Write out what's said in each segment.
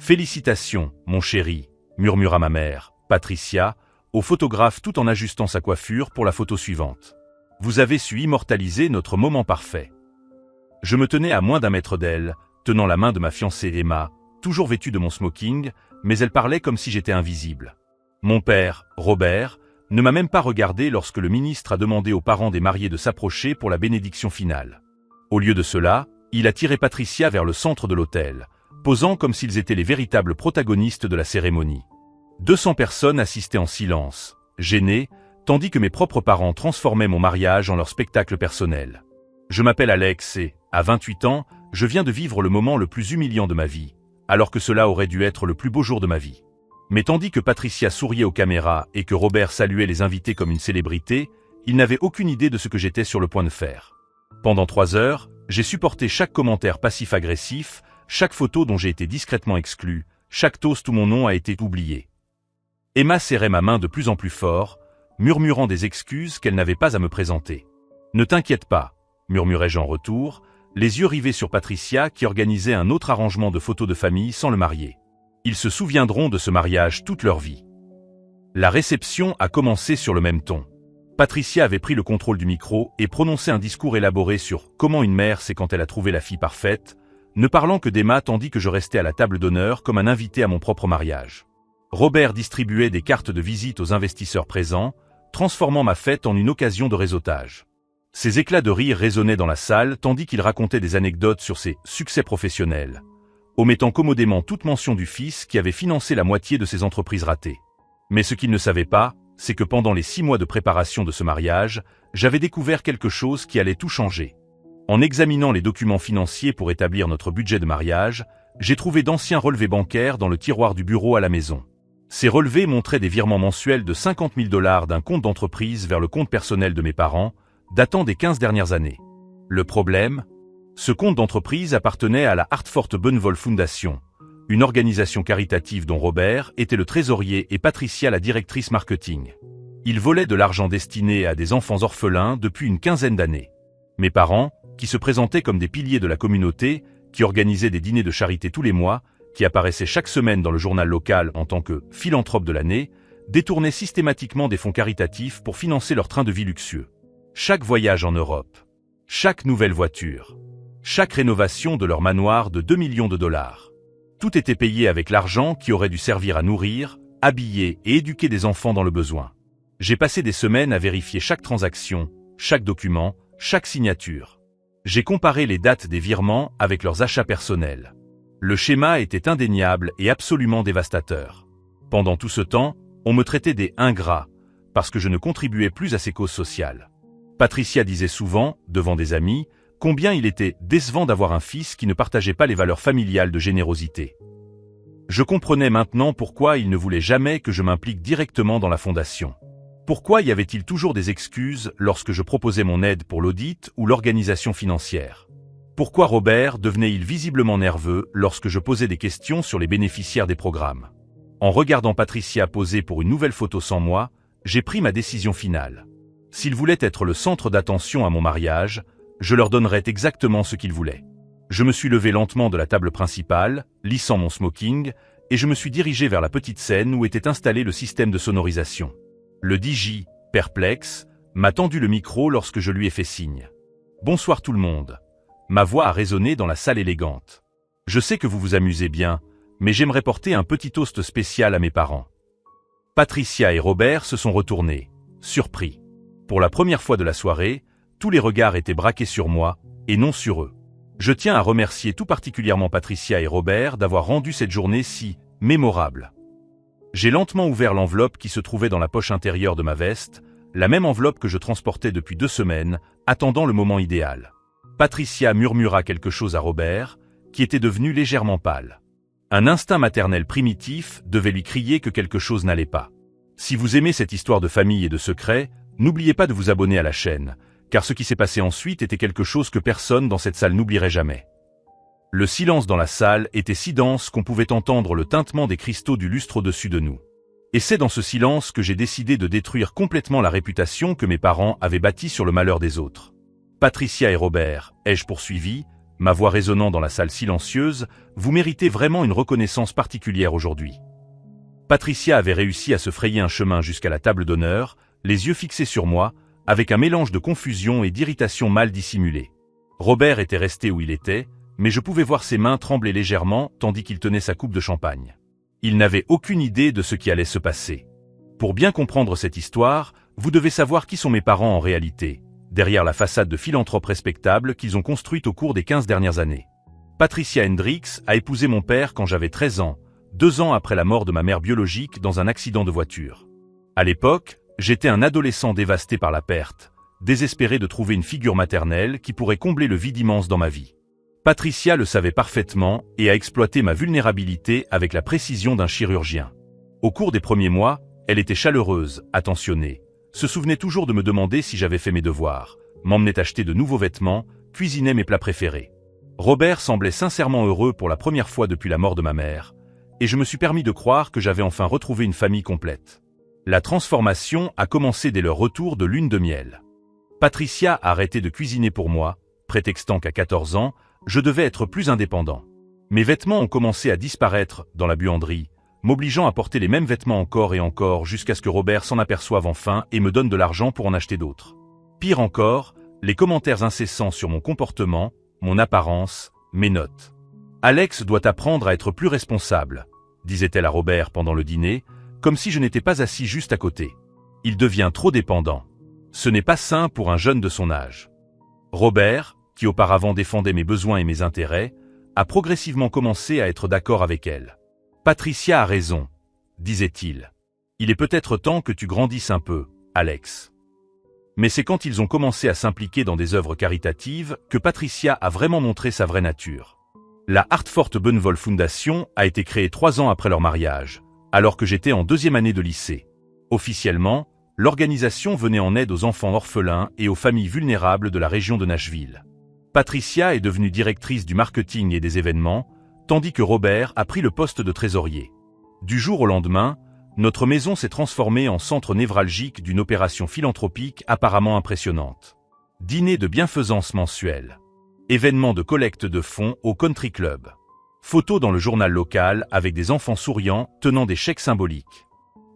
Félicitations, mon chéri, murmura ma mère, Patricia, au photographe tout en ajustant sa coiffure pour la photo suivante. Vous avez su immortaliser notre moment parfait. Je me tenais à moins d'1 mètre d'elle, tenant la main de ma fiancée Emma, toujours vêtue de mon smoking, mais elle parlait comme si j'étais invisible. Mon père, Robert, ne m'a même pas regardé lorsque le ministre a demandé aux parents des mariés de s'approcher pour la bénédiction finale. Au lieu de cela, il a tiré Patricia vers le centre de l'autel, posant comme s'ils étaient les véritables protagonistes de la cérémonie. 200 personnes assistaient en silence, gênées, tandis que mes propres parents transformaient mon mariage en leur spectacle personnel. Je m'appelle Alex et, à 28 ans, je viens de vivre le moment le plus humiliant de ma vie, alors que cela aurait dû être le plus beau jour de ma vie. Mais tandis que Patricia souriait aux caméras et que Robert saluait les invités comme une célébrité, il n'avait aucune idée de ce que j'étais sur le point de faire. Pendant 3 heures, j'ai supporté chaque commentaire passif-agressif, chaque photo dont j'ai été discrètement exclu, chaque toast où mon nom a été oublié. Emma serrait ma main de plus en plus fort, murmurant des excuses qu'elle n'avait pas à me présenter. « Ne t'inquiète pas », murmurai-je en retour, les yeux rivés sur Patricia qui organisait un autre arrangement de photos de famille sans le marier. Ils se souviendront de ce mariage toute leur vie. La réception a commencé sur le même ton. Patricia avait pris le contrôle du micro et prononçait un discours élaboré sur comment une mère sait quand elle a trouvé la fille parfaite, ne parlant que d'Emma tandis que je restais à la table d'honneur comme un invité à mon propre mariage. Robert distribuait des cartes de visite aux investisseurs présents, transformant ma fête en une occasion de réseautage. Ses éclats de rire résonnaient dans la salle tandis qu'il racontait des anecdotes sur ses succès professionnels, omettant commodément toute mention du fils qui avait financé la moitié de ses entreprises ratées. Mais ce qu'il ne savait pas, c'est que pendant les 6 mois de préparation de ce mariage, j'avais découvert quelque chose qui allait tout changer. En examinant les documents financiers pour établir notre budget de mariage, j'ai trouvé d'anciens relevés bancaires dans le tiroir du bureau à la maison. Ces relevés montraient des virements mensuels de $50 000 d'un compte d'entreprise vers le compte personnel de mes parents, datant des 15 dernières années. Le problème ? Ce compte d'entreprise appartenait à la Hartford Benvol Foundation, une organisation caritative dont Robert était le trésorier et Patricia la directrice marketing. Ils volaient de l'argent destiné à des enfants orphelins depuis une 15aine d'années. Mes parents, qui se présentaient comme des piliers de la communauté, qui organisaient des dîners de charité tous les mois, qui apparaissaient chaque semaine dans le journal local en tant que philanthrope de l'année, détournaient systématiquement des fonds caritatifs pour financer leur train de vie luxueux. Chaque voyage en Europe, chaque nouvelle voiture, chaque rénovation de leur manoir de $2 millions. Tout était payé avec l'argent qui aurait dû servir à nourrir, habiller et éduquer des enfants dans le besoin. J'ai passé des semaines à vérifier chaque transaction, chaque document, chaque signature. J'ai comparé les dates des virements avec leurs achats personnels. Le schéma était indéniable et absolument dévastateur. Pendant tout ce temps, on me traitait des ingrats, parce que je ne contribuais plus à ces causes sociales. Patricia disait souvent, devant des amis, combien il était décevant d'avoir un fils qui ne partageait pas les valeurs familiales de générosité. Je comprenais maintenant pourquoi il ne voulait jamais que je m'implique directement dans la fondation. Pourquoi y avait-il toujours des excuses lorsque je proposais mon aide pour l'audit ou l'organisation financière? Pourquoi Robert devenait-il visiblement nerveux lorsque je posais des questions sur les bénéficiaires des programmes? En regardant Patricia poser pour une nouvelle photo sans moi, j'ai pris ma décision finale. S'ils voulaient être le centre d'attention à mon mariage, je leur donnerais exactement ce qu'ils voulaient. Je me suis levé lentement de la table principale, lissant mon smoking, et je me suis dirigé vers la petite scène où était installé le système de sonorisation. Le DJ, perplexe, m'a tendu le micro lorsque je lui ai fait signe. « Bonsoir tout le monde ». Ma voix a résonné dans la salle élégante. Je sais que vous vous amusez bien, mais j'aimerais porter un petit toast spécial à mes parents. Patricia et Robert se sont retournés, surpris. Pour la première fois de la soirée, tous les regards étaient braqués sur moi, et non sur eux. Je tiens à remercier tout particulièrement Patricia et Robert d'avoir rendu cette journée si mémorable. J'ai lentement ouvert l'enveloppe qui se trouvait dans la poche intérieure de ma veste, la même enveloppe que je transportais depuis 2 semaines, attendant le moment idéal. Patricia murmura quelque chose à Robert, qui était devenu légèrement pâle. Un instinct maternel primitif devait lui crier que quelque chose n'allait pas. Si vous aimez cette histoire de famille et de secret, n'oubliez pas de vous abonner à la chaîne, car ce qui s'est passé ensuite était quelque chose que personne dans cette salle n'oublierait jamais. Le silence dans la salle était si dense qu'on pouvait entendre le tintement des cristaux du lustre au-dessus de nous. Et c'est dans ce silence que j'ai décidé de détruire complètement la réputation que mes parents avaient bâtie sur le malheur des autres. Patricia et Robert, ai-je poursuivi, ma voix résonnant dans la salle silencieuse, vous méritez vraiment une reconnaissance particulière aujourd'hui. Patricia avait réussi à se frayer un chemin jusqu'à la table d'honneur, les yeux fixés sur moi, avec un mélange de confusion et d'irritation mal dissimulée. Robert était resté où il était, mais je pouvais voir ses mains trembler légèrement tandis qu'il tenait sa coupe de champagne. Il n'avait aucune idée de ce qui allait se passer. Pour bien comprendre cette histoire, vous devez savoir qui sont mes parents en réalité, derrière la façade de philanthrope respectable qu'ils ont construite au cours des 15 dernières années. Patricia Hendricks a épousé mon père quand j'avais 13 ans, 2 ans après la mort de ma mère biologique dans un accident de voiture. À l'époque, j'étais un adolescent dévasté par la perte, désespéré de trouver une figure maternelle qui pourrait combler le vide immense dans ma vie. Patricia le savait parfaitement et a exploité ma vulnérabilité avec la précision d'un chirurgien. Au cours des premiers mois, elle était chaleureuse, attentionnée, se souvenait toujours de me demander si j'avais fait mes devoirs, m'emmenait acheter de nouveaux vêtements, cuisinait mes plats préférés. Robert semblait sincèrement heureux pour la première fois depuis la mort de ma mère, et je me suis permis de croire que j'avais enfin retrouvé une famille complète. La transformation a commencé dès leur retour de lune de miel. Patricia a arrêté de cuisiner pour moi, prétextant qu'à 14 ans, je devais être plus indépendant. Mes vêtements ont commencé à disparaître dans la buanderie, m'obligeant à porter les mêmes vêtements encore et encore jusqu'à ce que Robert s'en aperçoive enfin et me donne de l'argent pour en acheter d'autres. Pire encore, les commentaires incessants sur mon comportement, mon apparence, mes notes. « Alex doit apprendre à être plus responsable », disait-elle à Robert pendant le dîner, comme si je n'étais pas assis juste à côté. « Il devient trop dépendant. Ce n'est pas sain pour un jeune de son âge. » Robert, qui auparavant défendait mes besoins et mes intérêts, a progressivement commencé à être d'accord avec elle. « Patricia a raison, » disait-il. « Il est peut-être temps que tu grandisses un peu, Alex. » Mais c'est quand ils ont commencé à s'impliquer dans des œuvres caritatives que Patricia a vraiment montré sa vraie nature. La Hartford Benvol Foundation a été créée 3 ans après leur mariage, alors que j'étais en 2e année de lycée. Officiellement, l'organisation venait en aide aux enfants orphelins et aux familles vulnérables de la région de Nashville. Patricia est devenue directrice du marketing et des événements, tandis que Robert a pris le poste de trésorier. Du jour au lendemain, notre maison s'est transformée en centre névralgique d'une opération philanthropique apparemment impressionnante. Dîner de bienfaisance mensuel. Événements de collecte de fonds au country club. Photos dans le journal local avec des enfants souriants tenant des chèques symboliques.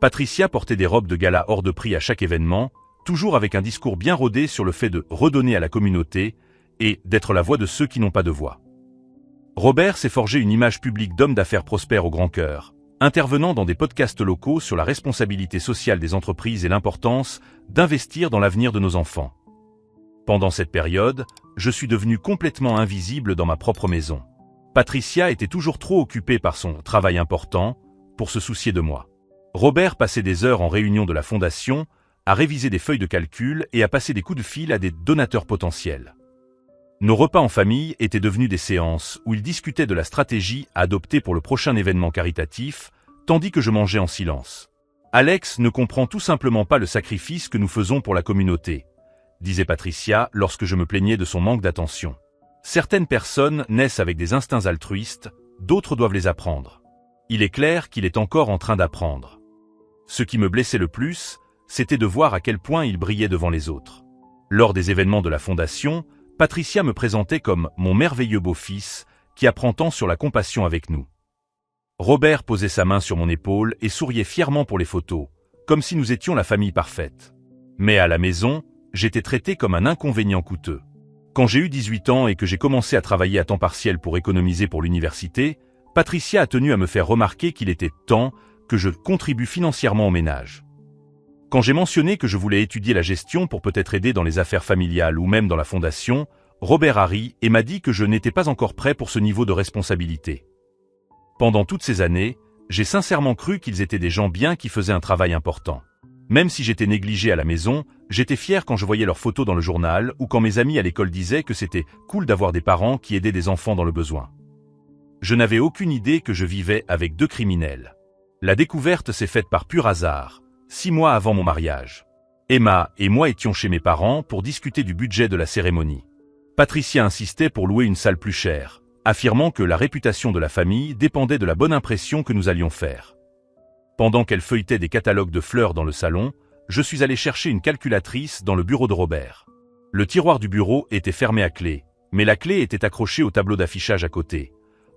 Patricia portait des robes de gala hors de prix à chaque événement, toujours avec un discours bien rodé sur le fait de redonner à la communauté et d'être la voix de ceux qui n'ont pas de voix. Robert s'est forgé une image publique d'homme d'affaires prospère au grand cœur, intervenant dans des podcasts locaux sur la responsabilité sociale des entreprises et l'importance d'investir dans l'avenir de nos enfants. Pendant cette période, je suis devenu complètement invisible dans ma propre maison. Patricia était toujours trop occupée par son travail important pour se soucier de moi. Robert passait des heures en réunion de la fondation, à réviser des feuilles de calcul et à passer des coups de fil à des donateurs potentiels. Nos repas en famille étaient devenus des séances où il discutait de la stratégie à adopter pour le prochain événement caritatif, tandis que je mangeais en silence. « Alex ne comprend tout simplement pas le sacrifice que nous faisons pour la communauté », disait Patricia lorsque je me plaignais de son manque d'attention. « Certaines personnes naissent avec des instincts altruistes, d'autres doivent les apprendre. Il est clair qu'il est encore en train d'apprendre. » Ce qui me blessait le plus, c'était de voir à quel point il brillait devant les autres. Lors des événements de la fondation, Patricia me présentait comme mon merveilleux beau-fils qui apprend tant sur la compassion avec nous. Robert posait sa main sur mon épaule et souriait fièrement pour les photos, comme si nous étions la famille parfaite. Mais à la maison, j'étais traité comme un inconvénient coûteux. Quand j'ai eu 18 ans et que j'ai commencé à travailler à temps partiel pour économiser pour l'université, Patricia a tenu à me faire remarquer qu'il était temps que je contribue financièrement au ménage. Quand j'ai mentionné que je voulais étudier la gestion pour peut-être aider dans les affaires familiales ou même dans la fondation, Robert a ri et m'a dit que je n'étais pas encore prêt pour ce niveau de responsabilité. Pendant toutes ces années, j'ai sincèrement cru qu'ils étaient des gens bien qui faisaient un travail important. Même si j'étais négligé à la maison, j'étais fier quand je voyais leurs photos dans le journal ou quand mes amis à l'école disaient que c'était cool d'avoir des parents qui aidaient des enfants dans le besoin. Je n'avais aucune idée que je vivais avec 2 criminels. La découverte s'est faite par pur hasard, 6 mois avant mon mariage. Emma et moi étions chez mes parents pour discuter du budget de la cérémonie. Patricia insistait pour louer une salle plus chère, affirmant que la réputation de la famille dépendait de la bonne impression que nous allions faire. Pendant qu'elle feuilletait des catalogues de fleurs dans le salon, je suis allé chercher une calculatrice dans le bureau de Robert. Le tiroir du bureau était fermé à clé, Mais la clé était accrochée au tableau d'affichage à côté.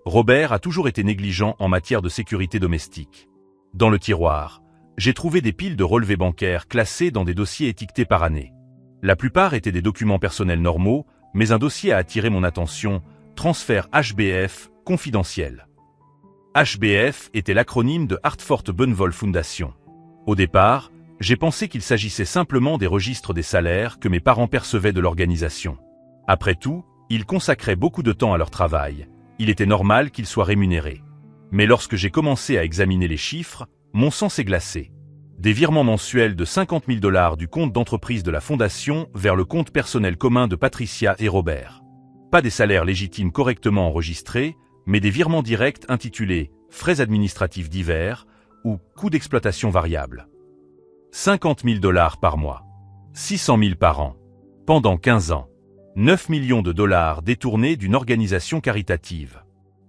Robert a toujours été négligent en matière de sécurité domestique. Dans le tiroir, j'ai trouvé des piles de relevés bancaires classés dans des dossiers étiquetés par année. La plupart étaient des documents personnels normaux, mais un dossier a attiré mon attention, transfert HBF confidentiel. HBF était l'acronyme de Hartford Benvol Foundation. Au départ, j'ai pensé qu'il s'agissait simplement des registres des salaires que mes parents percevaient de l'organisation. Après tout, ils consacraient beaucoup de temps à leur travail. Il était normal qu'ils soient rémunérés. Mais lorsque j'ai commencé à examiner les chiffres, mon sang s'est glacé. Des virements mensuels de 50 000 $ du compte d'entreprise de la Fondation vers le compte personnel commun de Patricia et Robert. Pas des salaires légitimes correctement enregistrés, mais des virements directs intitulés « frais administratifs divers » ou « coûts d'exploitation variables ». 50 000 $ par mois. 600 000 par an. Pendant 15 ans. 9 millions de dollars détournés d'une organisation caritative.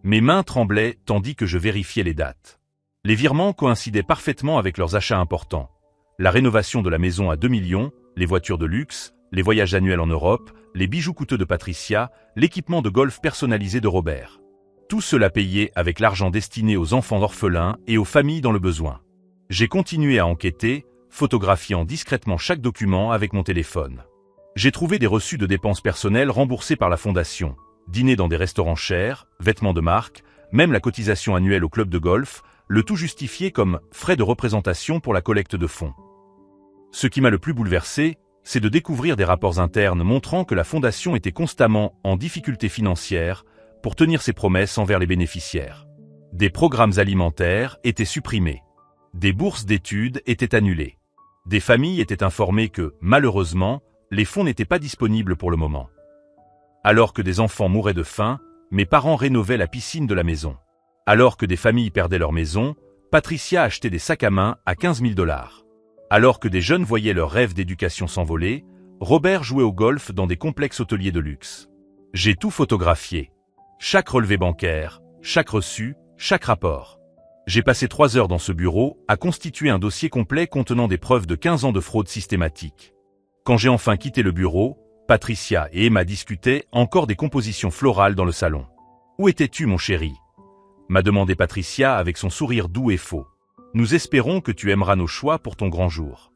Mes mains tremblaient tandis que je vérifiais les dates. Les virements coïncidaient parfaitement avec leurs achats importants. La rénovation de la maison à 2 millions, les voitures de luxe, les voyages annuels en Europe, les bijoux coûteux de Patricia, l'équipement de golf personnalisé de Robert. Tout cela payé avec l'argent destiné aux enfants orphelins et aux familles dans le besoin. J'ai continué à enquêter, photographiant discrètement chaque document avec mon téléphone. J'ai trouvé des reçus de dépenses personnelles remboursés par la Fondation, dîner dans des restaurants chers, vêtements de marque, même la cotisation annuelle au club de golf, le tout justifié comme frais de représentation pour la collecte de fonds. Ce qui m'a le plus bouleversé, c'est de découvrir des rapports internes montrant que la Fondation était constamment en difficulté financière pour tenir ses promesses envers les bénéficiaires. Des programmes alimentaires étaient supprimés. Des bourses d'études étaient annulées. Des familles étaient informées que, malheureusement, les fonds n'étaient pas disponibles pour le moment. Alors que des enfants mouraient de faim, mes parents rénovaient la piscine de la maison. Alors que des familles perdaient leur maison, Patricia achetait des sacs à main à 15 000 $. Alors que des jeunes voyaient leurs rêves d'éducation s'envoler, Robert jouait au golf dans des complexes hôteliers de luxe. J'ai tout photographié. Chaque relevé bancaire, chaque reçu, chaque rapport. J'ai passé 3 heures dans ce bureau à constituer un dossier complet contenant des preuves de 15 ans de fraude systématique. Quand j'ai enfin quitté le bureau, Patricia et Emma discutaient encore des compositions florales dans le salon. « Où étais-tu, mon chéri ?» m'a demandé Patricia avec son sourire doux et faux. « Nous espérons que tu aimeras nos choix pour ton grand jour. »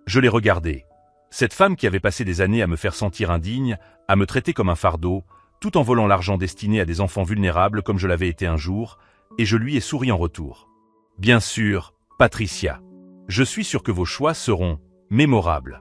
Je l'ai regardée. Cette femme qui avait passé des années à me faire sentir indigne, à me traiter comme un fardeau, tout en volant l'argent destiné à des enfants vulnérables comme je l'avais été un jour, et je lui ai souri en retour. « Bien sûr, Patricia. Je suis sûr que vos choix seront mémorables. »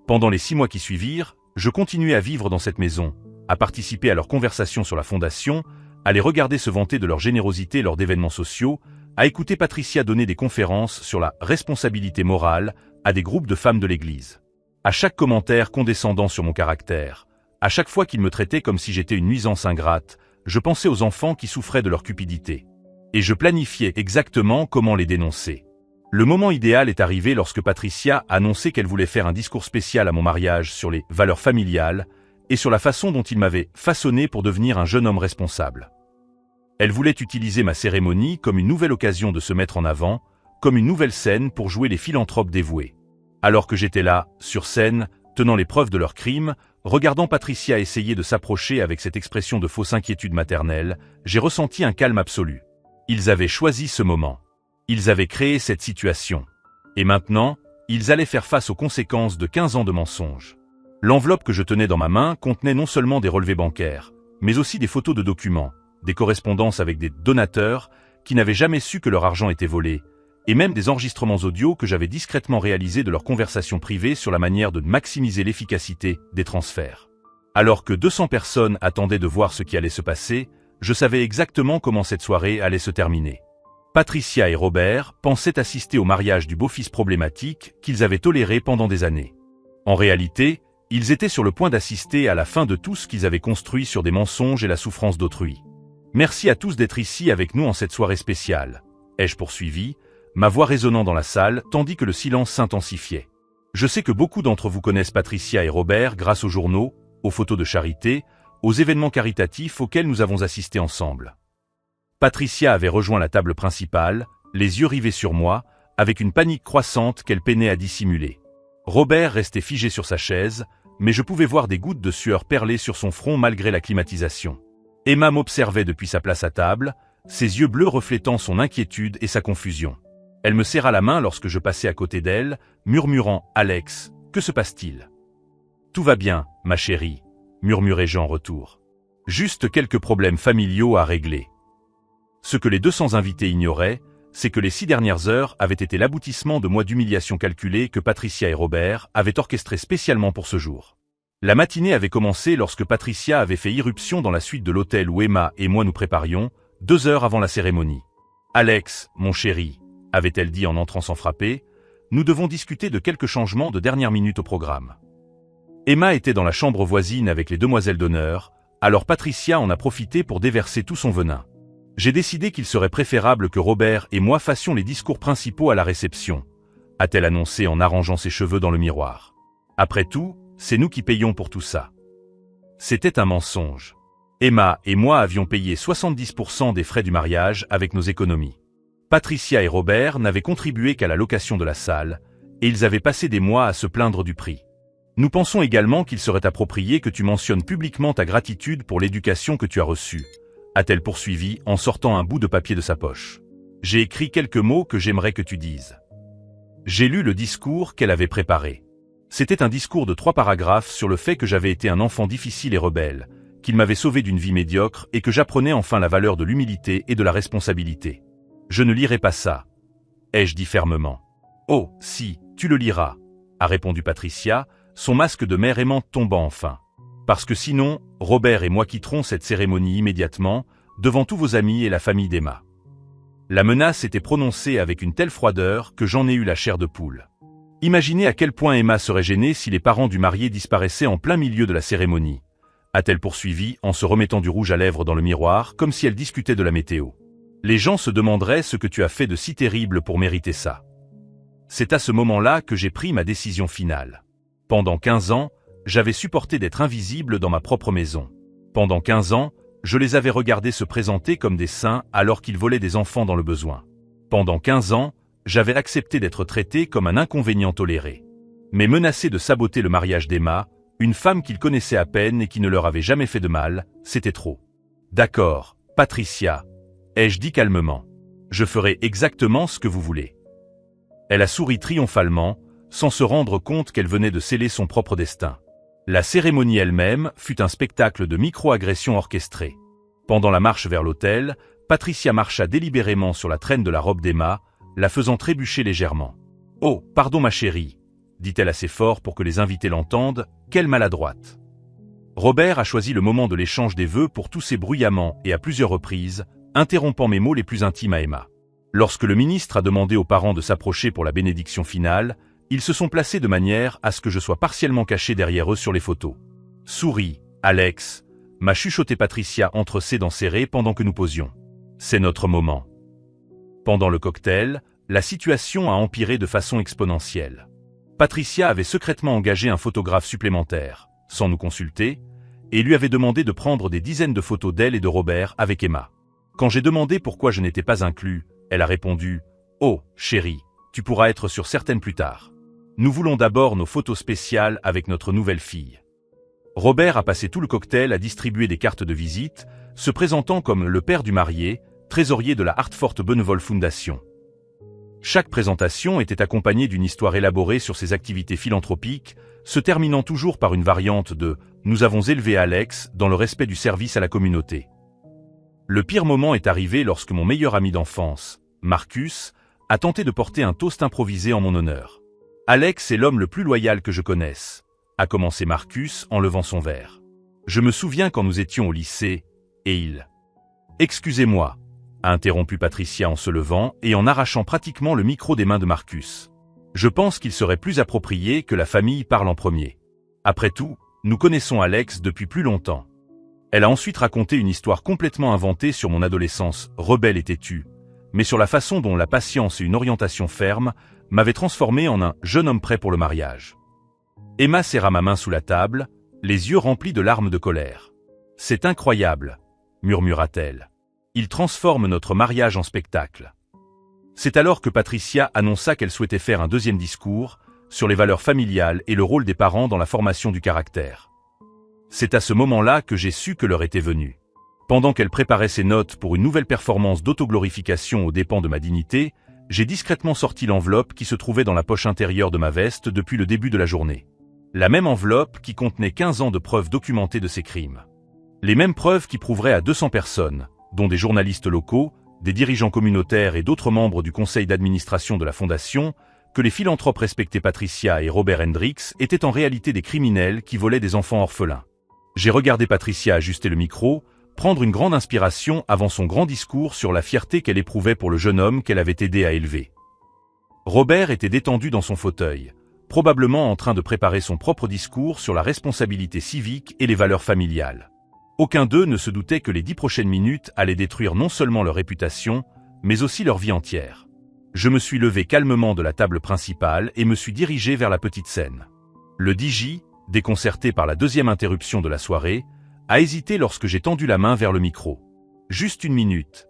Pendant les 6 mois qui suivirent, je continuais à vivre dans cette maison, à participer à leurs conversations sur la Fondation, à les regarder se vanter de leur générosité lors d'événements sociaux, à écouter Patricia donner des conférences sur la responsabilité morale à des groupes de femmes de l'Église. À chaque commentaire condescendant sur mon caractère, à chaque fois qu'ils me traitaient comme si j'étais une nuisance ingrate, je pensais aux enfants qui souffraient de leur cupidité. Et je planifiais exactement comment les dénoncer. Le moment idéal est arrivé lorsque Patricia a annoncé qu'elle voulait faire un discours spécial à mon mariage sur les valeurs familiales et sur la façon dont il m'avait façonné pour devenir un jeune homme responsable. Elle voulait utiliser ma cérémonie comme une nouvelle occasion de se mettre en avant, comme une nouvelle scène pour jouer les philanthropes dévoués. Alors que j'étais là, sur scène, tenant les preuves de leurs crimes, regardant Patricia essayer de s'approcher avec cette expression de fausse inquiétude maternelle, j'ai ressenti un calme absolu. Ils avaient choisi ce moment. Ils avaient créé cette situation. Et maintenant, ils allaient faire face aux conséquences de 15 ans de mensonges. L'enveloppe que je tenais dans ma main contenait non seulement des relevés bancaires, mais aussi des photos de documents, des correspondances avec des donateurs qui n'avaient jamais su que leur argent était volé, et même des enregistrements audio que j'avais discrètement réalisés de leurs conversations privées sur la manière de maximiser l'efficacité des transferts. Alors que 200 personnes attendaient de voir ce qui allait se passer, je savais exactement comment cette soirée allait se terminer. Patricia et Robert pensaient assister au mariage du beau-fils problématique qu'ils avaient toléré pendant des années. En réalité, ils étaient sur le point d'assister à la fin de tout ce qu'ils avaient construit sur des mensonges et la souffrance d'autrui. Merci à tous d'être ici avec nous en cette soirée spéciale, ai-je poursuivi, ma voix résonnant dans la salle tandis que le silence s'intensifiait. Je sais que beaucoup d'entre vous connaissent Patricia et Robert grâce aux journaux, aux photos de charité, aux événements caritatifs auxquels nous avons assisté ensemble. Patricia avait rejoint la table principale, les yeux rivés sur moi, avec une panique croissante qu'elle peinait à dissimuler. Robert restait figé sur sa chaise, mais je pouvais voir des gouttes de sueur perler sur son front malgré la climatisation. Emma m'observait depuis sa place à table, ses yeux bleus reflétant son inquiétude et sa confusion. Elle me serra la main lorsque je passais à côté d'elle, murmurant « Alex, que se passe-t-il » ? « Tout va bien, ma chérie », murmurai-je en retour. « Juste quelques problèmes familiaux à régler. » Ce que les 200 invités ignoraient, c'est que les 6 dernières heures avaient été l'aboutissement de mois d'humiliation calculée que Patricia et Robert avaient orchestré spécialement pour ce jour. La matinée avait commencé lorsque Patricia avait fait irruption dans la suite de l'hôtel où Emma et moi nous préparions, 2 heures avant la cérémonie. « Alex, mon chéri », avait-elle dit en entrant sans frapper, « nous devons discuter de quelques changements de dernière minute au programme. » Emma était dans la chambre voisine avec les demoiselles d'honneur, alors Patricia en a profité pour déverser tout son venin. J'ai décidé qu'il serait préférable que Robert et moi fassions les discours principaux à la réception, a-t-elle annoncé en arrangeant ses cheveux dans le miroir. Après tout, c'est nous qui payons pour tout ça. C'était un mensonge. Emma et moi avions payé 70% des frais du mariage avec nos économies. Patricia et Robert n'avaient contribué qu'à la location de la salle, et ils avaient passé des mois à se plaindre du prix. Nous pensons également qu'il serait approprié que tu mentionnes publiquement ta gratitude pour l'éducation que tu as reçue, a-t-elle poursuivi en sortant un bout de papier de sa poche. J'ai écrit quelques mots que j'aimerais que tu dises. J'ai lu le discours qu'elle avait préparé. C'était un discours de 3 paragraphes sur le fait que j'avais été un enfant difficile et rebelle, qu'il m'avait sauvé d'une vie médiocre et que j'apprenais enfin la valeur de l'humilité et de la responsabilité. Je ne lirai pas ça, ai-je dit fermement. Oh, si, tu le liras, a répondu Patricia, son masque de mère aimante tombant enfin. Parce que sinon, Robert et moi quitterons cette cérémonie immédiatement, devant tous vos amis et la famille d'Emma. La menace était prononcée avec une telle froideur que j'en ai eu la chair de poule. Imaginez à quel point Emma serait gênée si les parents du marié disparaissaient en plein milieu de la cérémonie, a-t-elle poursuivi en se remettant du rouge à lèvres dans le miroir comme si elle discutait de la météo. Les gens se demanderaient ce que tu as fait de si terrible pour mériter ça. C'est à ce moment-là que j'ai pris ma décision finale. Pendant 15 ans, j'avais supporté d'être invisible dans ma propre maison. Pendant 15 ans, je les avais regardés se présenter comme des saints alors qu'ils volaient des enfants dans le besoin. Pendant 15 ans, j'avais accepté d'être traité comme un inconvénient toléré. Mais menacé de saboter le mariage d'Emma, une femme qu'ils connaissaient à peine et qui ne leur avait jamais fait de mal, c'était trop. D'accord, Patricia, ai-je dit calmement. Je ferai exactement ce que vous voulez. Elle a souri triomphalement, sans se rendre compte qu'elle venait de sceller son propre destin. La cérémonie elle-même fut un spectacle de micro-agressions orchestrées. Pendant la marche vers l'hôtel, Patricia marcha délibérément sur la traîne de la robe d'Emma, la faisant trébucher légèrement. « Oh, pardon ma chérie », dit-elle assez fort pour que les invités l'entendent, « quelle maladroite !» Robert a choisi le moment de l'échange des vœux pour tousser bruyamment et à plusieurs reprises, interrompant mes mots les plus intimes à Emma. Lorsque le ministre a demandé aux parents de s'approcher pour la bénédiction finale, ils se sont placés de manière à ce que je sois partiellement caché derrière eux sur les photos. « Souris, Alex », m'a chuchoté Patricia entre ses dents serrées pendant que nous posions. « C'est notre moment. » Pendant le cocktail, la situation a empiré de façon exponentielle. Patricia avait secrètement engagé un photographe supplémentaire, sans nous consulter, et lui avait demandé de prendre des dizaines de photos d'elle et de Robert avec Emma. Quand j'ai demandé pourquoi je n'étais pas inclus, elle a répondu « Oh, chérie, tu pourras être sur certaines plus tard. Nous voulons d'abord nos photos spéciales avec notre nouvelle fille. » Robert a passé tout le cocktail à distribuer des cartes de visite, se présentant comme le père du marié, trésorier de la Hartford Benevol Foundation. Chaque présentation était accompagnée d'une histoire élaborée sur ses activités philanthropiques, se terminant toujours par une variante de « Nous avons élevé Alex dans le respect du service à la communauté ». Le pire moment est arrivé lorsque mon meilleur ami d'enfance, Marcus, a tenté de porter un toast improvisé en mon honneur. « Alex est l'homme le plus loyal que je connaisse », a commencé Marcus en levant son verre. Je me souviens quand nous étions au lycée, et il... « Excusez-moi », a interrompu Patricia en se levant et en arrachant pratiquement le micro des mains de Marcus. « Je pense qu'il serait plus approprié que la famille parle en premier. Après tout, nous connaissons Alex depuis plus longtemps. » Elle a ensuite raconté une histoire complètement inventée sur mon adolescence, rebelle et têtue, mais sur la façon dont la patience et une orientation ferme m'avaient transformé en un jeune homme prêt pour le mariage. Emma serra ma main sous la table, les yeux remplis de larmes de colère. « C'est incroyable », murmura-t-elle. « Il transforme notre mariage en spectacle. » C'est alors que Patricia annonça qu'elle souhaitait faire un deuxième discours, sur les valeurs familiales et le rôle des parents dans la formation du caractère. C'est à ce moment-là que j'ai su que l'heure était venue. Pendant qu'elle préparait ses notes pour une nouvelle performance d'autoglorification aux dépens de ma dignité, j'ai discrètement sorti l'enveloppe qui se trouvait dans la poche intérieure de ma veste depuis le début de la journée. La même enveloppe qui contenait 15 ans de preuves documentées de ses crimes. Les mêmes preuves qui prouveraient à 200 personnes, dont des journalistes locaux, des dirigeants communautaires et d'autres membres du conseil d'administration de la Fondation, que les philanthropes respectés Patricia et Robert Hendricks étaient en réalité des criminels qui volaient des enfants orphelins. J'ai regardé Patricia ajuster le micro, prendre une grande inspiration avant son grand discours sur la fierté qu'elle éprouvait pour le jeune homme qu'elle avait aidé à élever. Robert était détendu dans son fauteuil, probablement en train de préparer son propre discours sur la responsabilité civique et les valeurs familiales. Aucun d'eux ne se doutait que les 10 prochaines minutes allaient détruire non seulement leur réputation, mais aussi leur vie entière. Je me suis levé calmement de la table principale et me suis dirigé vers la petite scène. Le DJ, déconcerté par la deuxième interruption de la soirée, a hésité lorsque j'ai tendu la main vers le micro. « Juste une minute »,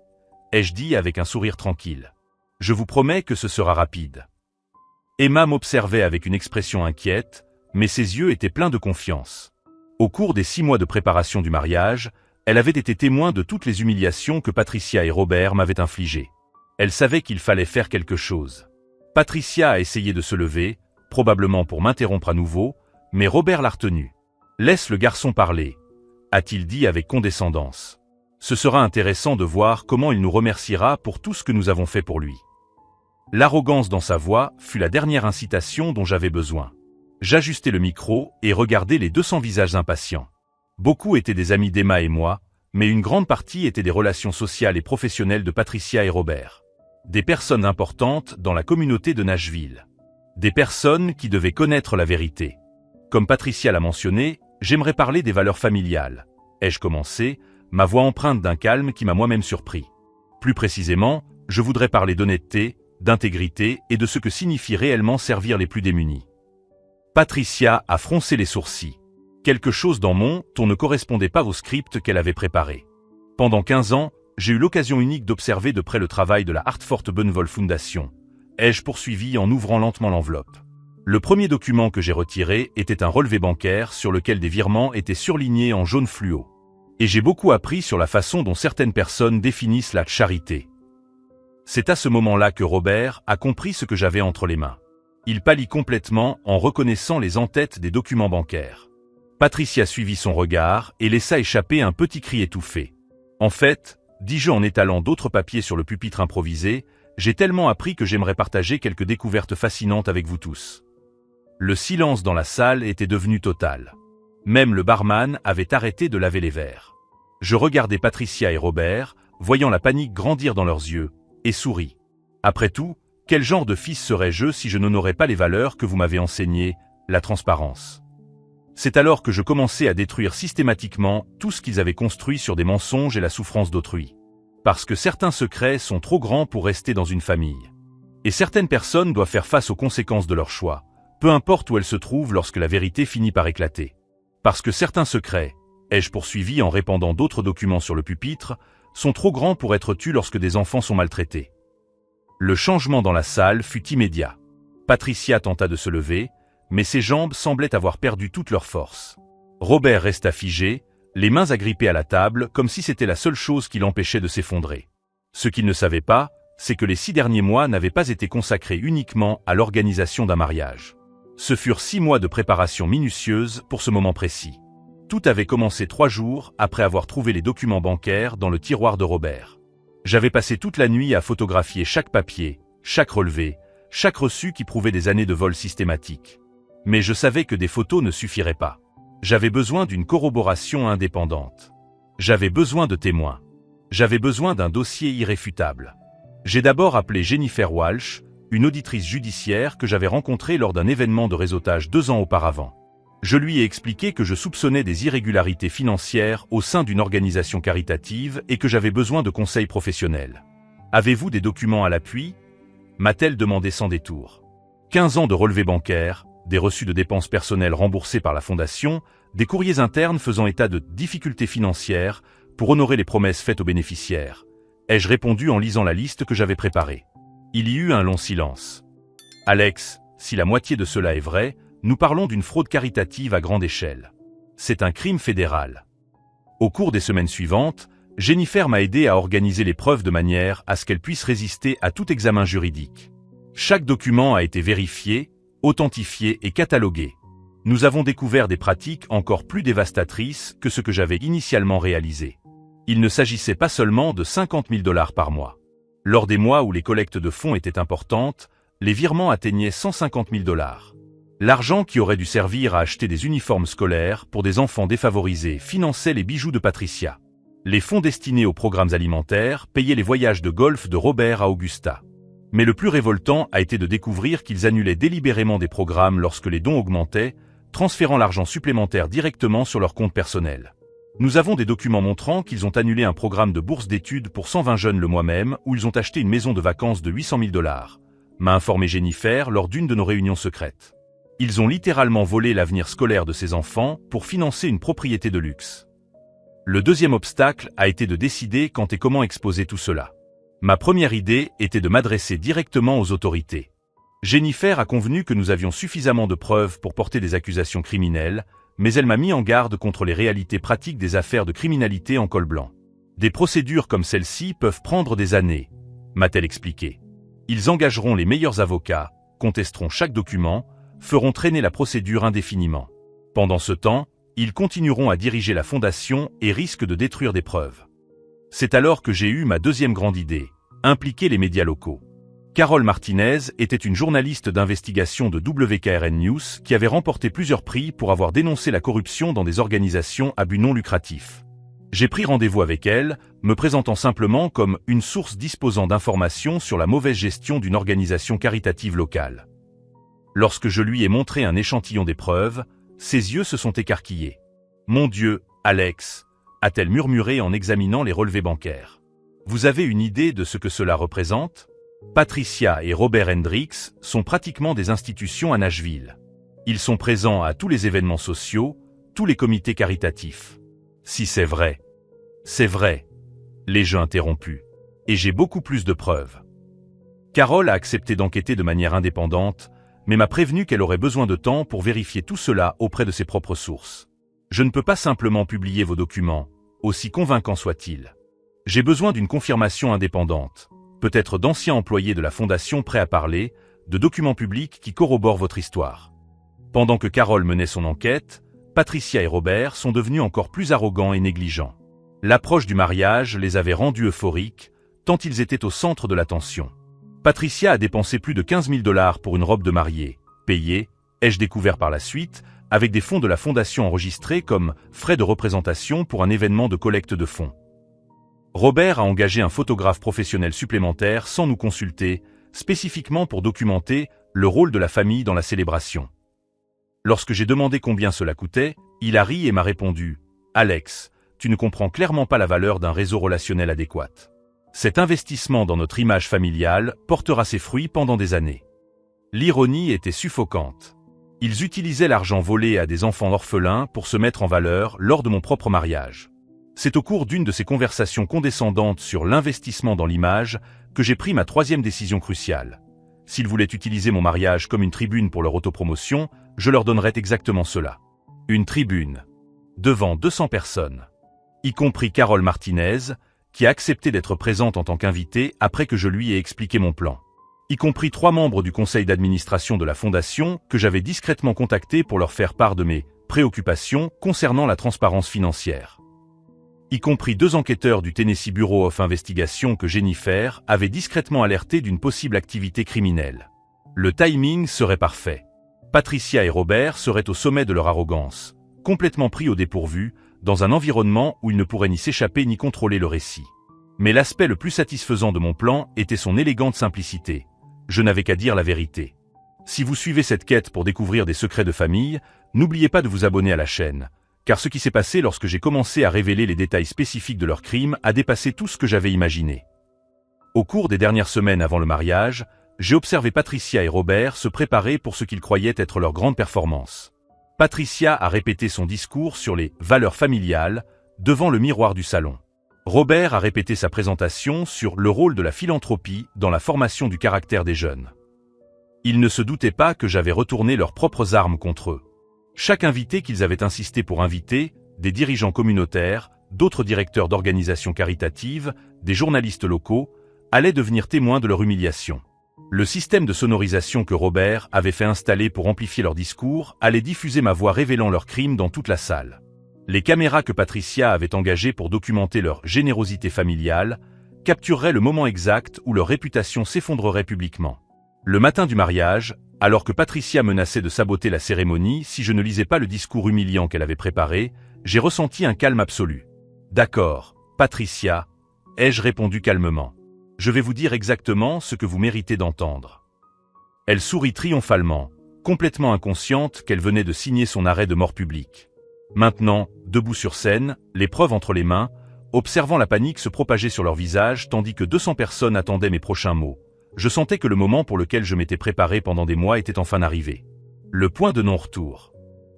ai-je dit avec un sourire tranquille. « Je vous promets que ce sera rapide. » Emma m'observait avec une expression inquiète, mais ses yeux étaient pleins de confiance. Au cours des 6 mois de préparation du mariage, elle avait été témoin de toutes les humiliations que Patricia et Robert m'avaient infligées. Elle savait qu'il fallait faire quelque chose. Patricia a essayé de se lever, probablement pour m'interrompre à nouveau, mais Robert l'a retenue. « Laisse le garçon parler », a-t-il dit avec condescendance. Ce sera intéressant de voir comment il nous remerciera pour tout ce que nous avons fait pour lui. L'arrogance dans sa voix fut la dernière incitation dont j'avais besoin. J'ajustai le micro et regardai les 200 visages impatients. Beaucoup étaient des amis d'Emma et moi, mais une grande partie étaient des relations sociales et professionnelles de Patricia et Robert. Des personnes importantes dans la communauté de Nashville. Des personnes qui devaient connaître la vérité. Comme Patricia l'a mentionné, j'aimerais parler des valeurs familiales. Ai-je commencé, ma voix empreinte d'un calme qui m'a moi-même surpris. Plus précisément, je voudrais parler d'honnêteté, d'intégrité et de ce que signifie réellement servir les plus démunis. Patricia a froncé les sourcils. Quelque chose dans mon ton ne correspondait pas au script qu'elle avait préparé. Pendant 15 ans, j'ai eu l'occasion unique d'observer de près le travail de la Hartford Benvol Foundation. Ai-je poursuivi en ouvrant lentement l'enveloppe. Le premier document que j'ai retiré était un relevé bancaire sur lequel des virements étaient surlignés en jaune fluo. Et j'ai beaucoup appris sur la façon dont certaines personnes définissent la charité. C'est à ce moment-là que Robert a compris ce que j'avais entre les mains. Il pâlit complètement en reconnaissant les en-têtes des documents bancaires. Patricia suivit son regard et laissa échapper un petit cri étouffé. En fait, dis-je en étalant d'autres papiers sur le pupitre improvisé, j'ai tellement appris que j'aimerais partager quelques découvertes fascinantes avec vous tous. Le silence dans la salle était devenu total. Même le barman avait arrêté de laver les verres. Je regardais Patricia et Robert, voyant la panique grandir dans leurs yeux, et souris. Après tout, quel genre de fils serais-je si je n'honorais pas les valeurs que vous m'avez enseignées, la transparence. C'est alors que je commençais à détruire systématiquement tout ce qu'ils avaient construit sur des mensonges et la souffrance d'autrui. Parce que certains secrets sont trop grands pour rester dans une famille. Et certaines personnes doivent faire face aux conséquences de leur choix, peu importe où elles se trouvent lorsque la vérité finit par éclater. Parce que certains secrets, ai-je poursuivi en répandant d'autres documents sur le pupitre, sont trop grands pour être tus lorsque des enfants sont maltraités. Le changement dans la salle fut immédiat. Patricia tenta de se lever, mais ses jambes semblaient avoir perdu toute leur force. Robert resta figé, les mains agrippées à la table comme si c'était la seule chose qui l'empêchait de s'effondrer. Ce qu'il ne savait pas, c'est que les 6 derniers mois n'avaient pas été consacrés uniquement à l'organisation d'un mariage. Ce furent 6 mois de préparation minutieuse pour ce moment précis. Tout avait commencé 3 jours après avoir trouvé les documents bancaires dans le tiroir de Robert. J'avais passé toute la nuit à photographier chaque papier, chaque relevé, chaque reçu qui prouvait des années de vol systématique. Mais je savais que des photos ne suffiraient pas. J'avais besoin d'une corroboration indépendante. J'avais besoin de témoins. J'avais besoin d'un dossier irréfutable. J'ai d'abord appelé Jennifer Walsh, une auditrice judiciaire que j'avais rencontrée lors d'un événement de réseautage 2 ans auparavant. Je lui ai expliqué que je soupçonnais des irrégularités financières au sein d'une organisation caritative et que j'avais besoin de conseils professionnels. « Avez-vous des documents à l'appui » m'a-t-elle demandé sans détour. 15 ans de relevés bancaires, des reçus de dépenses personnelles remboursés par la Fondation, des courriers internes faisant état de difficultés financières pour honorer les promesses faites aux bénéficiaires. Ai-je répondu en lisant la liste que j'avais préparée. Il y eut un long silence. « Alex, Si la moitié de cela est vrai, nous parlons d'une fraude caritative à grande échelle. C'est un crime fédéral. Au cours des semaines suivantes, Jennifer m'a aidé à organiser les preuves de manière à ce qu'elles puissent résister à tout examen juridique. Chaque document a été vérifié, authentifié et catalogué. Nous avons découvert des pratiques encore plus dévastatrices que ce que j'avais initialement réalisé. Il ne s'agissait pas seulement de 50 000 $ par mois. Lors des mois où les collectes de fonds étaient importantes, les virements atteignaient 150 000 $. L'argent qui aurait dû servir à acheter des uniformes scolaires pour des enfants défavorisés finançait les bijoux de Patricia. Les fonds destinés aux programmes alimentaires payaient les voyages de golf de Robert à Augusta. Mais le plus révoltant a été de découvrir qu'ils annulaient délibérément des programmes lorsque les dons augmentaient, transférant l'argent supplémentaire directement sur leur compte personnel. Nous avons des documents montrant qu'ils ont annulé un programme de bourse d'études pour 120 jeunes le mois même où ils ont acheté une maison de vacances de 800 000 $, m'a informé Jennifer lors d'une de nos réunions secrètes. Ils ont littéralement volé l'avenir scolaire de ces enfants pour financer une propriété de luxe. Le deuxième obstacle a été de décider quand et comment exposer tout cela. Ma première idée était de m'adresser directement aux autorités. Jennifer a convenu que nous avions suffisamment de preuves pour porter des accusations criminelles, mais elle m'a mis en garde contre les réalités pratiques des affaires de criminalité en col blanc. Des procédures comme celle-ci peuvent prendre des années, m'a-t-elle expliqué. Ils engageront les meilleurs avocats, contesteront chaque document, feront traîner la procédure indéfiniment. Pendant ce temps, ils continueront à diriger la fondation et risquent de détruire des preuves. C'est alors que j'ai eu ma deuxième grande idée, impliquer les médias locaux. Carole Martinez était une journaliste d'investigation de WKRN News qui avait remporté plusieurs prix pour avoir dénoncé la corruption dans des organisations à but non lucratif. J'ai pris rendez-vous avec elle, me présentant simplement comme une source disposant d'informations sur la mauvaise gestion d'une organisation caritative locale. Lorsque je lui ai montré un échantillon des preuves, ses yeux se sont écarquillés. « Mon Dieu, Alex !» a-t-elle murmuré en examinant les relevés bancaires. « Vous avez une idée de ce que cela représente ? Patricia et Robert Hendricks sont pratiquement des institutions à Nashville. Ils sont présents à tous les événements sociaux, tous les comités caritatifs. Si c'est vrai. C'est vrai. » L'ai-je interrompu. Et j'ai beaucoup plus de preuves. Carole a accepté d'enquêter de manière indépendante, mais m'a prévenu qu'elle aurait besoin de temps pour vérifier tout cela auprès de ses propres sources. Je ne peux pas simplement publier vos documents, aussi convaincants soient-ils. J'ai besoin d'une confirmation indépendante, peut-être d'anciens employés de la Fondation prêts à parler, de documents publics qui corroborent votre histoire. Pendant que Carole menait son enquête, Patricia et Robert sont devenus encore plus arrogants et négligents. L'approche du mariage les avait rendus euphoriques, tant ils étaient au centre de l'attention. Patricia a dépensé plus de 15 000 $ pour une robe de mariée, payée, ai-je découvert par la suite, avec des fonds de la fondation enregistrés comme frais de représentation pour un événement de collecte de fonds. Robert a engagé un photographe professionnel supplémentaire sans nous consulter, spécifiquement pour documenter le rôle de la famille dans la célébration. Lorsque j'ai demandé combien cela coûtait, il a ri et m'a répondu « Alex, tu ne comprends clairement pas la valeur d'un réseau relationnel adéquat. Cet investissement dans notre image familiale portera ses fruits pendant des années. » L'ironie était suffocante. Ils utilisaient l'argent volé à des enfants orphelins pour se mettre en valeur lors de mon propre mariage. C'est au cours d'une de ces conversations condescendantes sur l'investissement dans l'image que j'ai pris ma troisième décision cruciale. S'ils voulaient utiliser mon mariage comme une tribune pour leur autopromotion, je leur donnerais exactement cela. Une tribune. Devant 200 personnes. Y compris Carole Martinez, qui a accepté d'être présente en tant qu'invitée après que je lui ai expliqué mon plan. Y compris 3 membres du conseil d'administration de la Fondation que j'avais discrètement contactés pour leur faire part de mes préoccupations concernant la transparence financière. Y compris 2 enquêteurs du Tennessee Bureau of Investigation que Jennifer avait discrètement alerté d'une possible activité criminelle. Le timing serait parfait. Patricia et Robert seraient au sommet de leur arrogance, complètement pris au dépourvu, dans un environnement où ils ne pourraient ni s'échapper ni contrôler le récit. Mais l'aspect le plus satisfaisant de mon plan était son élégante simplicité. Je n'avais qu'à dire la vérité. Si vous suivez cette quête pour découvrir des secrets de famille, n'oubliez pas de vous abonner à la chaîne, car ce qui s'est passé lorsque j'ai commencé à révéler les détails spécifiques de leurs crimes a dépassé tout ce que j'avais imaginé. Au cours des dernières semaines avant le mariage, j'ai observé Patricia et Robert se préparer pour ce qu'ils croyaient être leur grande performance. Patricia a répété son discours sur les valeurs familiales devant le miroir du salon. Robert a répété sa présentation sur le rôle de la philanthropie dans la formation du caractère des jeunes. Ils ne se doutaient pas que j'avais retourné leurs propres armes contre eux. Chaque invité qu'ils avaient insisté pour inviter, des dirigeants communautaires, d'autres directeurs d'organisations caritatives, des journalistes locaux, allait devenir témoin de leur humiliation. Le système de sonorisation que Robert avait fait installer pour amplifier leur discours allait diffuser ma voix révélant leurs crimes dans toute la salle. Les caméras que Patricia avait engagées pour documenter leur générosité familiale captureraient le moment exact où leur réputation s'effondrerait publiquement. Le matin du mariage, alors que Patricia menaçait de saboter la cérémonie si je ne lisais pas le discours humiliant qu'elle avait préparé, j'ai ressenti un calme absolu. « D'accord, Patricia », ai-je répondu calmement. « Je vais vous dire exactement ce que vous méritez d'entendre. » Elle sourit triomphalement, complètement inconsciente qu'elle venait de signer son arrêt de mort publique. Maintenant, debout sur scène, les preuves entre les mains, observant la panique se propager sur leur visage tandis que 200 personnes attendaient mes prochains mots, je sentais que le moment pour lequel je m'étais préparé pendant des mois était enfin arrivé. Le point de non-retour.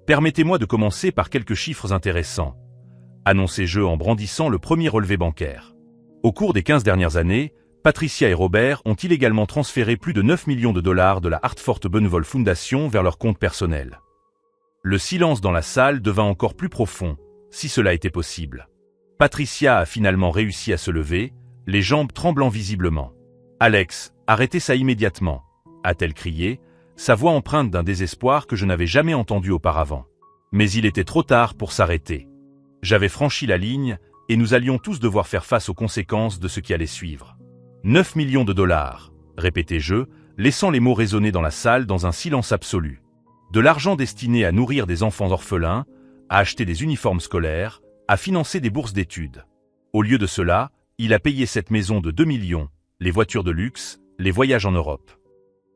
Permettez-moi de commencer par quelques chiffres intéressants, annonçai-je en brandissant le premier relevé bancaire. Au cours des 15 dernières années, Patricia et Robert ont illégalement transféré plus de 9 millions de dollars de la Hartford Benevol Foundation vers leur compte personnel. Le silence dans la salle devint encore plus profond, si cela était possible. Patricia a finalement réussi à se lever, les jambes tremblant visiblement. « Alex, arrêtez ça immédiatement !» a-t-elle crié, sa voix empreinte d'un désespoir que je n'avais jamais entendu auparavant. Mais il était trop tard pour s'arrêter. J'avais franchi la ligne, et nous allions tous devoir faire face aux conséquences de ce qui allait suivre. 9 millions de dollars, répétai-je, laissant les mots résonner dans la salle dans un silence absolu. De l'argent destiné à nourrir des enfants orphelins, à acheter des uniformes scolaires, à financer des bourses d'études. Au lieu de cela, il a payé cette maison de 2 millions, les voitures de luxe, les voyages en Europe.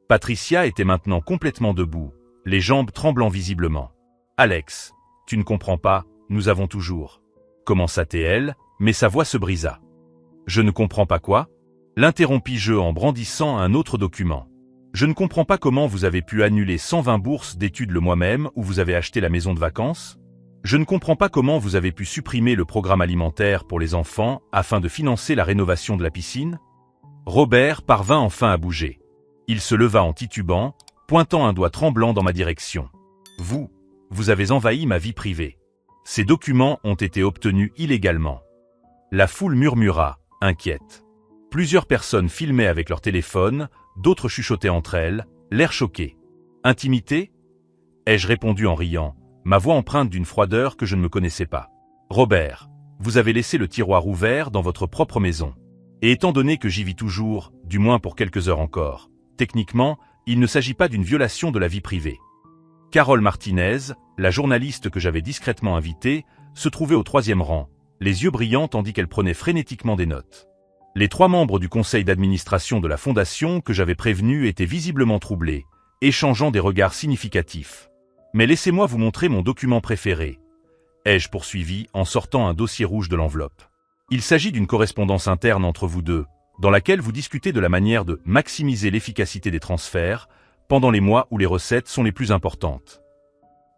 Patricia était maintenant complètement debout, les jambes tremblant visiblement. « Alex, tu ne comprends pas, nous avons toujours... » commença-t-elle, mais sa voix se brisa. « Je ne comprends pas quoi ?» l'interrompis-je en brandissant un autre document. « Je ne comprends pas comment vous avez pu annuler 120 bourses d'études le mois même où vous avez acheté la maison de vacances. Je ne comprends pas comment vous avez pu supprimer le programme alimentaire pour les enfants afin de financer la rénovation de la piscine. » Robert parvint enfin à bouger. Il se leva en titubant, pointant un doigt tremblant dans ma direction. « Vous avez envahi ma vie privée. Ces documents ont été obtenus illégalement. » La foule murmura, inquiète. Plusieurs personnes filmaient avec leur téléphone, d'autres chuchotaient entre elles, l'air choqué. « Intimité ?» ai-je répondu en riant, ma voix empreinte d'une froideur que je ne me connaissais pas. « Robert, vous avez laissé le tiroir ouvert dans votre propre maison. Et étant donné que j'y vis toujours, du moins pour quelques heures encore, techniquement, il ne s'agit pas d'une violation de la vie privée. » Carole Martinez, la journaliste que j'avais discrètement invitée, se trouvait au 3e rang, les yeux brillants tandis qu'elle prenait frénétiquement des notes. Les 3 membres du conseil d'administration de la fondation que j'avais prévenus étaient visiblement troublés, échangeant des regards significatifs. « Mais laissez-moi vous montrer mon document préféré, » ai-je poursuivi en sortant un dossier rouge de l'enveloppe. « Il s'agit d'une correspondance interne entre vous deux, dans laquelle vous discutez de la manière de maximiser l'efficacité des transferts pendant les mois où les recettes sont les plus importantes. »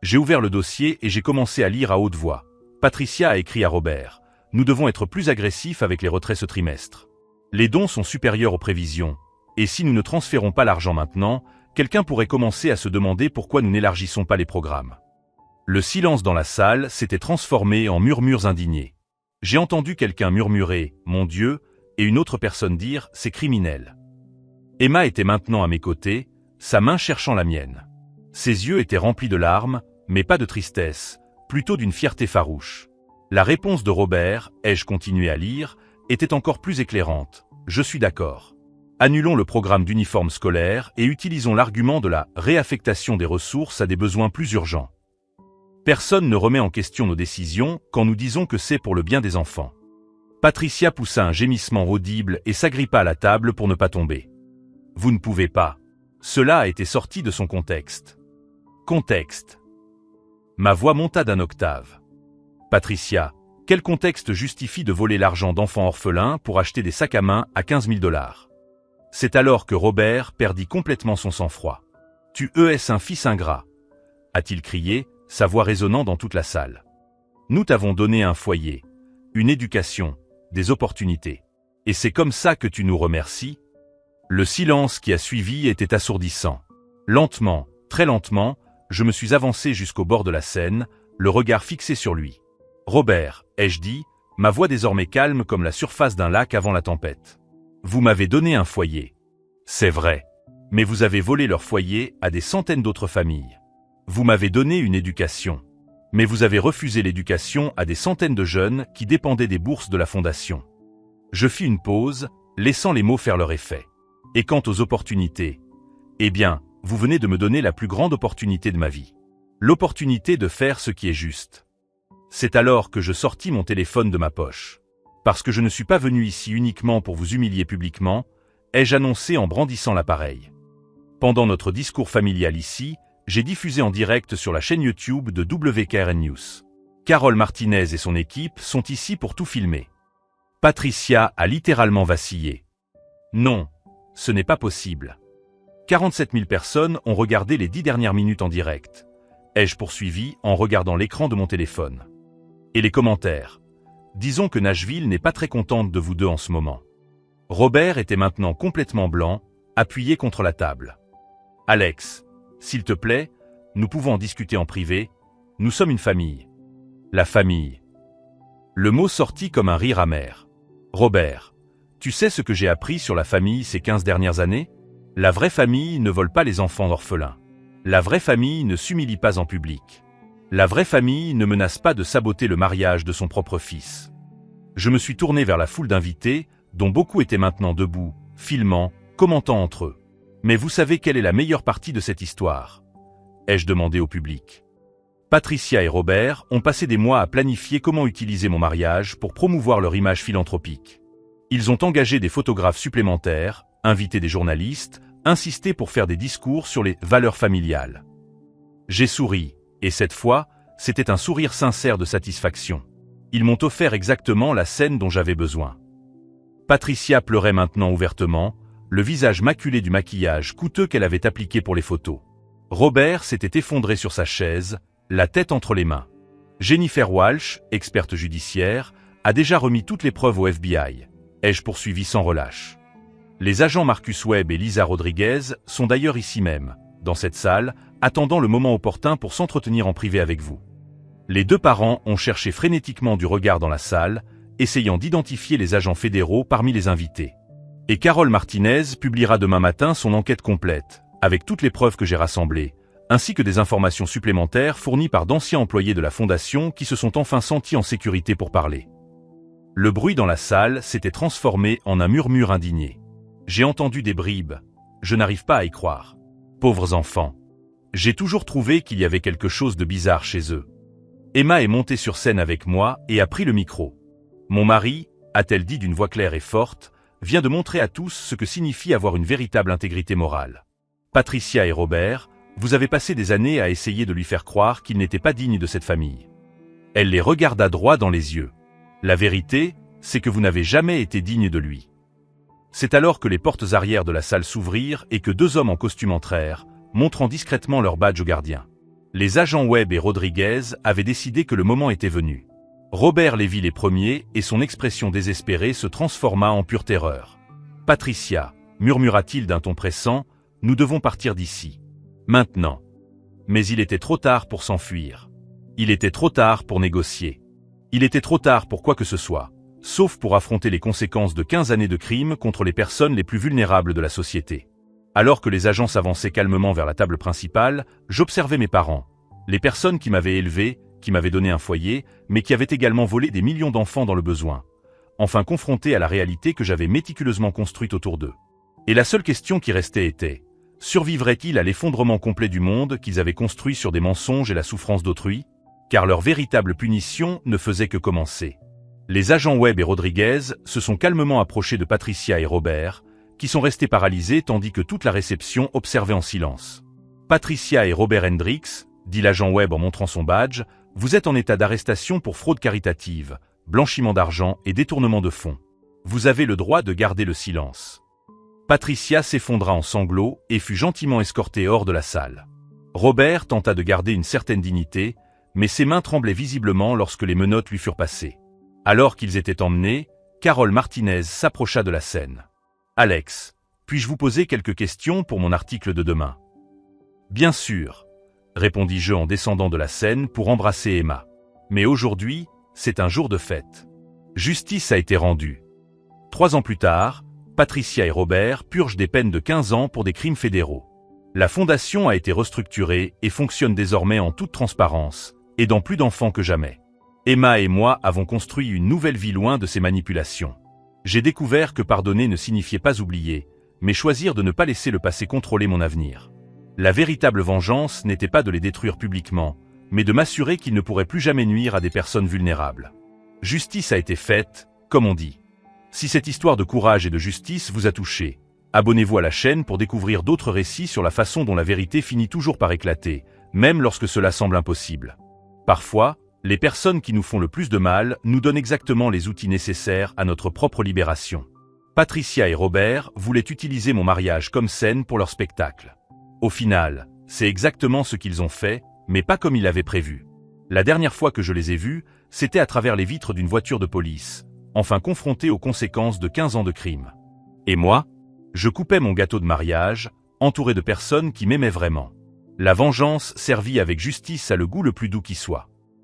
J'ai ouvert le dossier et j'ai commencé à lire à haute voix. Patricia a écrit à Robert. « Nous devons être plus agressifs avec les retraits ce trimestre. Les dons sont supérieurs aux prévisions, et si nous ne transférons pas l'argent maintenant, quelqu'un pourrait commencer à se demander pourquoi nous n'élargissons pas les programmes. » Le silence dans la salle s'était transformé en murmures indignés. J'ai entendu quelqu'un murmurer « Mon Dieu !» et une autre personne dire « C'est criminel !» Emma était maintenant à mes côtés, sa main cherchant la mienne. Ses yeux étaient remplis de larmes, mais pas de tristesse, plutôt d'une fierté farouche. La réponse de Robert, ai-je continué à lire, était encore plus éclairante. « Je suis d'accord. Annulons le programme d'uniforme scolaire et utilisons l'argument de la réaffectation des ressources à des besoins plus urgents. Personne ne remet en question nos décisions quand nous disons que c'est pour le bien des enfants. » Patricia poussa un gémissement audible et s'agrippa à la table pour ne pas tomber. « Vous ne pouvez pas. Cela a été sorti de son contexte. » Contexte. Ma voix monta d'un octave. « Patricia, quel contexte justifie de voler l'argent d'enfants orphelins pour acheter des sacs à main à 15 000 $? C'est alors que Robert perdit complètement son sang-froid. « Tu es un fils ingrat !» a-t-il crié, sa voix résonnant dans toute la salle. « Nous t'avons donné un foyer, une éducation, des opportunités. Et c'est comme ça que tu nous remercies ?» Le silence qui a suivi était assourdissant. Lentement, très lentement, je me suis avancé jusqu'au bord de la Seine, le regard fixé sur lui. « Robert », ai-je dit, ma voix désormais calme comme la surface d'un lac avant la tempête. « Vous m'avez donné un foyer. C'est vrai. Mais vous avez volé leur foyer à des centaines d'autres familles. Vous m'avez donné une éducation. Mais vous avez refusé l'éducation à des centaines de jeunes qui dépendaient des bourses de la Fondation. » Je fis une pause, laissant les mots faire leur effet. Et quant aux opportunités, eh bien, vous venez de me donner la plus grande opportunité de ma vie. L'opportunité de faire ce qui est juste. C'est alors que je sortis mon téléphone de ma poche. Parce que je ne suis pas venu ici uniquement pour vous humilier publiquement, ai-je annoncé en brandissant l'appareil. Pendant notre discours familial ici, j'ai diffusé en direct sur la chaîne YouTube de WKRN News. Carole Martinez et son équipe sont ici pour tout filmer. Patricia a littéralement vacillé. Non, ce n'est pas possible. 47 000 personnes ont regardé les 10 dernières minutes en direct. Ai-je poursuivi en regardant l'écran de mon téléphone. Et les commentaires. Disons que Nashville n'est pas très contente de vous deux en ce moment. Robert était maintenant complètement blanc, appuyé contre la table. Alex, s'il te plaît, nous pouvons en discuter en privé. Nous sommes une famille. La famille. Le mot sortit comme un rire amer. Robert, tu sais ce que j'ai appris sur la famille ces 15 dernières années? La vraie famille ne vole pas les enfants orphelins. La vraie famille ne s'humilie pas en public. La vraie famille ne menace pas de saboter le mariage de son propre fils. Je me suis tourné vers la foule d'invités, dont beaucoup étaient maintenant debout, filmant, commentant entre eux. Mais vous savez quelle est la meilleure partie de cette histoire? Ai-je demandé au public. Patricia et Robert ont passé des mois à planifier comment utiliser mon mariage pour promouvoir leur image philanthropique. Ils ont engagé des photographes supplémentaires, invité des journalistes, insisté pour faire des discours sur les valeurs familiales. J'ai souri, et cette fois, c'était un sourire sincère de satisfaction. Ils m'ont offert exactement la scène dont j'avais besoin. Patricia pleurait maintenant ouvertement, le visage maculé du maquillage coûteux qu'elle avait appliqué pour les photos. Robert s'était effondré sur sa chaise, la tête entre les mains. Jennifer Walsh, experte judiciaire, a déjà remis toutes les preuves au FBI. Ai-je poursuivi sans relâche. Les agents Marcus Webb et Lisa Rodriguez sont d'ailleurs ici même, dans cette salle, attendant le moment opportun pour s'entretenir en privé avec vous. Les deux parents ont cherché frénétiquement du regard dans la salle, essayant d'identifier les agents fédéraux parmi les invités. Et Carole Martinez publiera demain matin son enquête complète, avec toutes les preuves que j'ai rassemblées, ainsi que des informations supplémentaires fournies par d'anciens employés de la Fondation qui se sont enfin sentis en sécurité pour parler. Le bruit dans la salle s'était transformé en un murmure indigné. J'ai entendu des bribes. Je n'arrive pas à y croire. Pauvres enfants. J'ai toujours trouvé qu'il y avait quelque chose de bizarre chez eux. Emma est montée sur scène avec moi et a pris le micro. Mon mari, a-t-elle dit d'une voix claire et forte, vient de montrer à tous ce que signifie avoir une véritable intégrité morale. Patricia et Robert, vous avez passé des années à essayer de lui faire croire qu'il n'était pas digne de cette famille. Elle les regarda droit dans les yeux. La vérité, c'est que vous n'avez jamais été digne de lui. C'est alors que les portes arrière de la salle s'ouvrirent et que deux hommes en costume entrèrent, montrant discrètement leur badge au gardien. Les agents Webb et Rodriguez avaient décidé que le moment était venu. Robert les vit les premiers et son expression désespérée se transforma en pure terreur. « Patricia, murmura-t-il d'un ton pressant, nous devons partir d'ici. Maintenant. » Mais il était trop tard pour s'enfuir. Il était trop tard pour négocier. Il était trop tard pour quoi que ce soit, sauf pour affronter les conséquences de 15 années de crimes contre les personnes les plus vulnérables de la société. Alors que les agents s'avançaient calmement vers la table principale, j'observais mes parents, les personnes qui m'avaient élevé, qui m'avaient donné un foyer, mais qui avaient également volé des millions d'enfants dans le besoin, enfin confrontés à la réalité que j'avais méticuleusement construite autour d'eux. Et la seule question qui restait était, survivraient-ils à l'effondrement complet du monde qu'ils avaient construit sur des mensonges et la souffrance d'autrui? Car leur véritable punition ne faisait que commencer. Les agents Webb et Rodriguez se sont calmement approchés de Patricia et Robert, qui sont restés paralysés tandis que toute la réception observait en silence. Patricia et Robert Hendricks, dit l'agent Webb en montrant son badge, vous êtes en état d'arrestation pour fraude caritative, blanchiment d'argent et détournement de fonds. Vous avez le droit de garder le silence. Patricia s'effondra en sanglots et fut gentiment escortée hors de la salle. Robert tenta de garder une certaine dignité, mais ses mains tremblaient visiblement lorsque les menottes lui furent passées. Alors qu'ils étaient emmenés, Carole Martinez s'approcha de la scène. « Alex, puis-je vous poser quelques questions pour mon article de demain ?» Bien sûr, répondis-je en descendant de la scène pour embrasser Emma. Mais aujourd'hui, c'est un jour de fête. Justice a été rendue. 3 ans plus tard, Patricia et Robert purgent des peines de 15 ans pour des crimes fédéraux. La fondation a été restructurée et fonctionne désormais en toute transparence, aidant plus d'enfants que jamais. Emma et moi avons construit une nouvelle vie loin de ces manipulations. J'ai découvert que pardonner ne signifiait pas oublier, mais choisir de ne pas laisser le passé contrôler mon avenir. La véritable vengeance n'était pas de les détruire publiquement, mais de m'assurer qu'ils ne pourraient plus jamais nuire à des personnes vulnérables. Justice a été faite, comme on dit. Si cette histoire de courage et de justice vous a touché, abonnez-vous à la chaîne pour découvrir d'autres récits sur la façon dont la vérité finit toujours par éclater, même lorsque cela semble impossible. Parfois, les personnes qui nous font le plus de mal nous donnent exactement les outils nécessaires à notre propre libération. Patricia et Robert voulaient utiliser mon mariage comme scène pour leur spectacle. Au final, c'est exactement ce qu'ils ont fait, mais pas comme ils l'avaient prévu. La dernière fois que je les ai vus, c'était à travers les vitres d'une voiture de police, enfin confrontés aux conséquences de 15 ans de crime. Et moi, je coupais mon gâteau de mariage, entouré de personnes qui m'aimaient vraiment. La vengeance servie avec justice a le goût le plus doux qui soit.